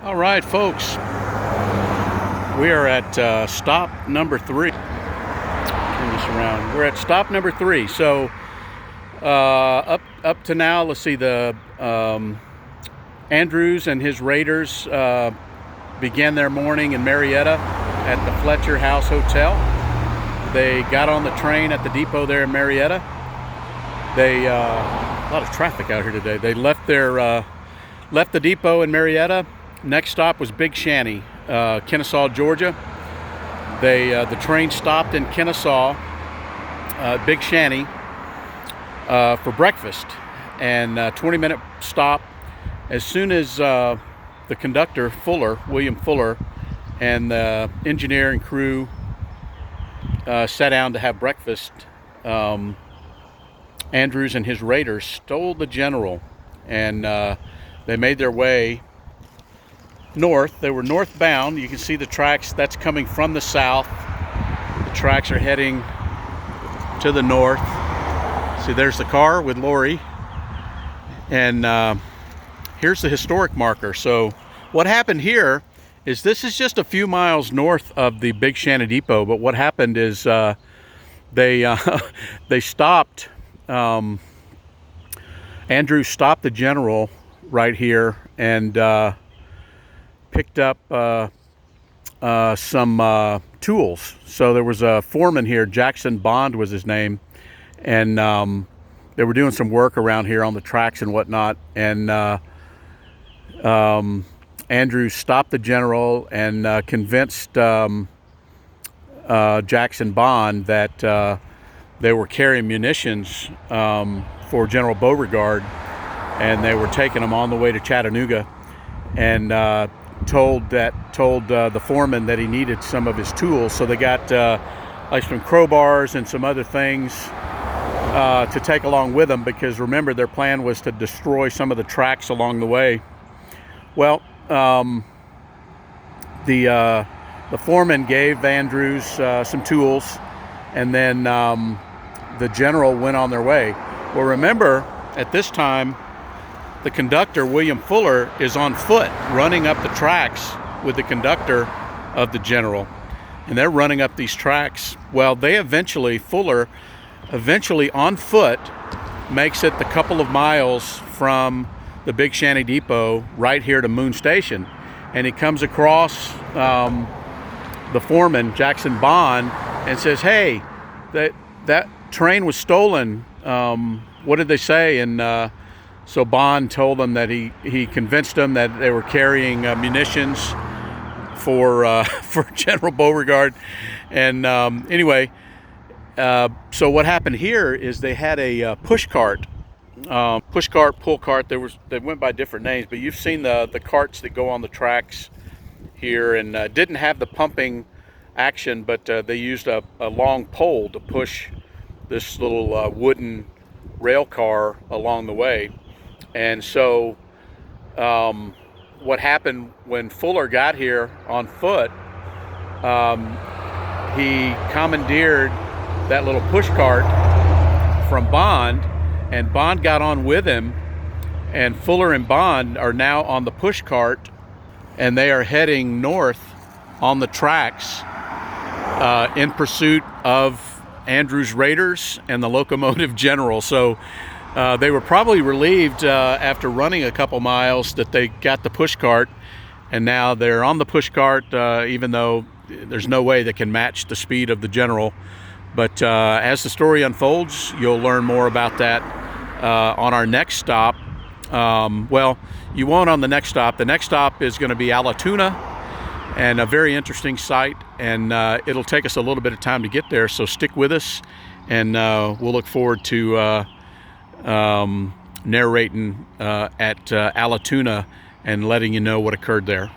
All right, folks, we are at stop number 3. Turn this around. We're at stop number 3. So up to now, let's see, the Andrews and his Raiders began their morning in Marietta at the Fletcher House Hotel. They got on the train at the depot there in Marietta. They a lot of traffic out here today. They left the depot in Marietta. Next stop was Big Shanty, Kennesaw, Georgia. The train stopped in Kennesaw, Big Shanty, for breakfast, and 20-minute stop. As soon as the conductor, William Fuller, and the engineer and crew sat down to have breakfast, Andrews and his Raiders stole the General, and they made their way north. They were northbound. You can see the tracks. That's coming from the south. The tracks are heading to the north. See, there's the car with Lori, and here's the historic marker. So what happened here is this is just a few miles north of the Big Shanty Depot, but what happened is they stopped. Andrew stopped the General right here and picked up some tools. So there was a foreman here, Jackson Bond was his name, and they were doing some work around here on the tracks and whatnot, and Andrew stopped the General and convinced Jackson Bond that they were carrying munitions for General Beauregard, and they were taking them on the way to Chattanooga, and told the foreman that he needed some of his tools. So they got like some crowbars and some other things to take along with them, because remember, their plan was to destroy some of the tracks along the way. Well, the foreman gave Andrews some tools, and then the General went on their way. Well, remember, at this time, the conductor, William Fuller, is on foot running up the tracks with the conductor of the General, and they're running up these tracks. Well, Fuller eventually on foot makes it the couple of miles from the Big Shanty Depot right here to Moon Station, and he comes across the foreman, Jackson Bond, and says, "Hey, that train was stolen. What did they say?" And so Bond told them that he convinced them that they were carrying munitions for General Beauregard. And anyway, so what happened here is they had a pull cart. They went by different names, but you've seen the carts that go on the tracks here, and didn't have the pumping action, but they used a long pole to push this little wooden rail car along the way. And so what happened when Fuller got here on foot, he commandeered that little push cart from Bond, and Bond got on with him, and Fuller and Bond are now on the push cart, and they are heading north on the tracks in pursuit of Andrews Raiders and the Locomotive General. So they were probably relieved after running a couple miles that they got the push cart, and now they're on the push cart, even though there's no way they can match the speed of the General. But as the story unfolds, you'll learn more about that on our next stop. Well, you won't on the next stop. The next stop is going to be Allatoona, and a very interesting site, and it'll take us a little bit of time to get there, so stick with us, and we'll look forward to narrating at Allatoona and letting you know what occurred there.